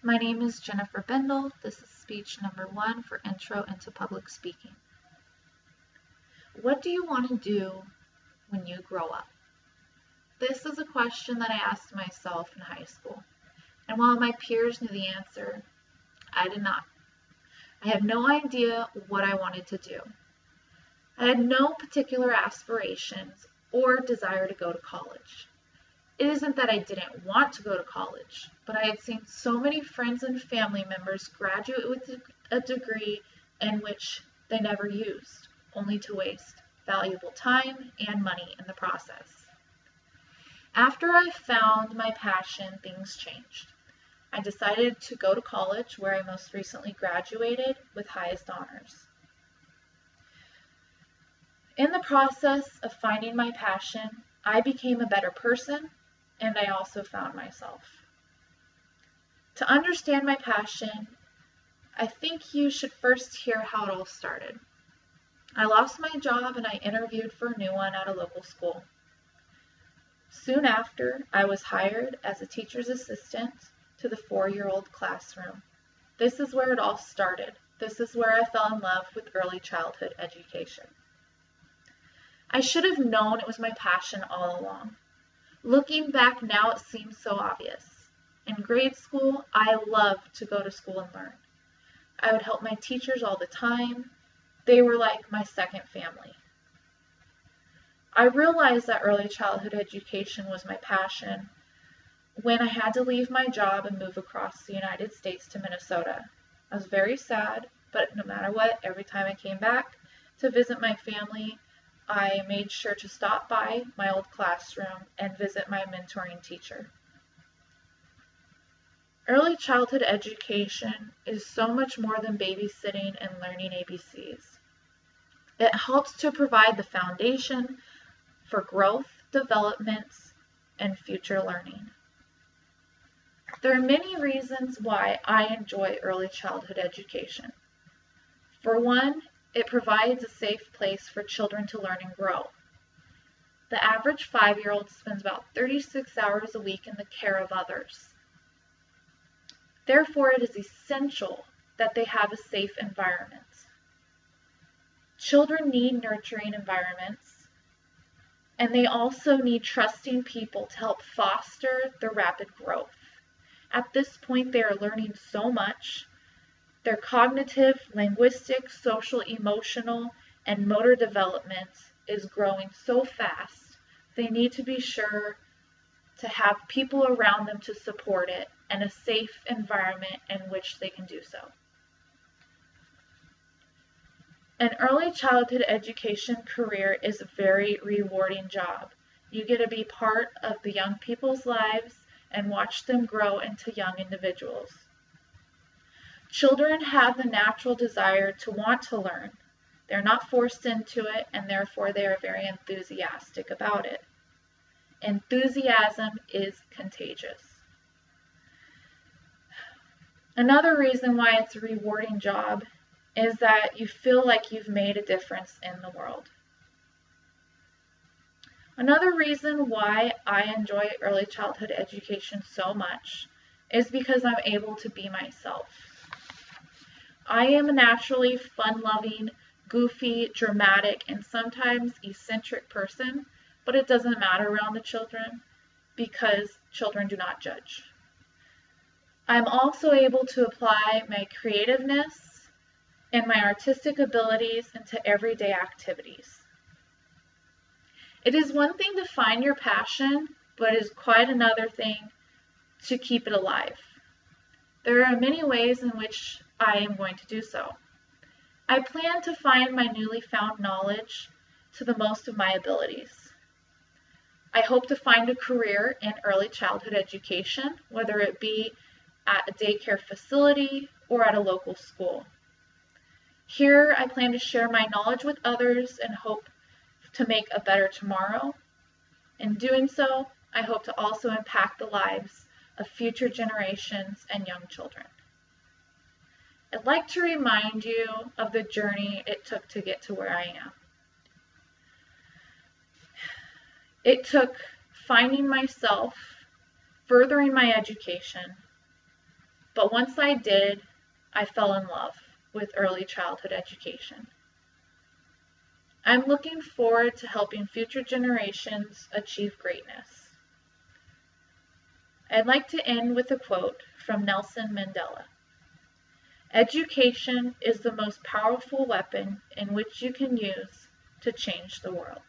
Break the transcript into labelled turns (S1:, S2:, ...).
S1: My name is Jennifer Bendel. This is speech number 1 for Intro into Public Speaking. What do you want to do when you grow up? This is a question that I asked myself in high school, and while my peers knew the answer, I did not. I had no idea what I wanted to do. I had no particular aspirations or desire to go to college. It isn't that I didn't want to go to college, but I had seen so many friends and family members graduate with a degree in which they never used, only to waste valuable time and money in the process. After I found my passion, things changed. I decided to go to college, where I most recently graduated with highest honors. In the process of finding my passion, I became a better person, and I also found myself. To understand my passion, I think you should first hear how it all started. I lost my job and I interviewed for a new one at a local school. Soon after, I was hired as a teacher's assistant to the 4-year-old classroom. This is where it all started. This is where I fell in love with early childhood education. I should have known it was my passion all along. Looking back now, it seems so obvious. In grade school, I loved to go to school and learn. I would help my teachers all the time. They were like my second family. I realized that early childhood education was my passion when I had to leave my job and move across the United States to Minnesota. I was very sad, but no matter what, every time I came back to visit my family, I made sure to stop by my old classroom and visit my mentoring teacher. Early childhood education is so much more than babysitting and learning ABCs. It helps to provide the foundation for growth, development, and future learning. There are many reasons why I enjoy early childhood education. For one, it provides a safe place for children to learn and grow. The average 5-year-old spends about 36 hours a week in the care of others. Therefore, it is essential that they have a safe environment. Children need nurturing environments, and they also need trusting people to help foster their rapid growth. At this point, they are learning so much. Their cognitive, linguistic, social, emotional, and motor development is growing so fast, they need to be sure to have people around them to support it and a safe environment in which they can do so. An early childhood education career is a very rewarding job. You get to be part of the young people's lives and watch them grow into young individuals. Children have the natural desire to want to learn. They're not forced into it, and therefore they are very enthusiastic about it. Enthusiasm is contagious. Another reason why it's a rewarding job is that you feel like you've made a difference in the world. Another reason why I enjoy early childhood education so much is because I'm able to be myself. I am a naturally fun-loving, goofy, dramatic, and sometimes eccentric person, but it doesn't matter around the children because children do not judge. I'm also able to apply my creativeness and my artistic abilities into everyday activities. It is one thing to find your passion, but it is quite another thing to keep it alive. There are many ways in which I am going to do so. I plan to find my newly found knowledge to the most of my abilities. I hope to find a career in early childhood education, whether it be at a daycare facility or at a local school. Here, I plan to share my knowledge with others and hope to make a better tomorrow. In doing so, I hope to also impact the lives of future generations and young children. I'd like to remind you of the journey it took to get to where I am. It took finding myself, furthering my education, But once I did, I fell in love with early childhood education. I'm looking forward to helping future generations achieve greatness. I'd like to end with a quote from Nelson Mandela. Education is the most powerful weapon in which you can use to change the world.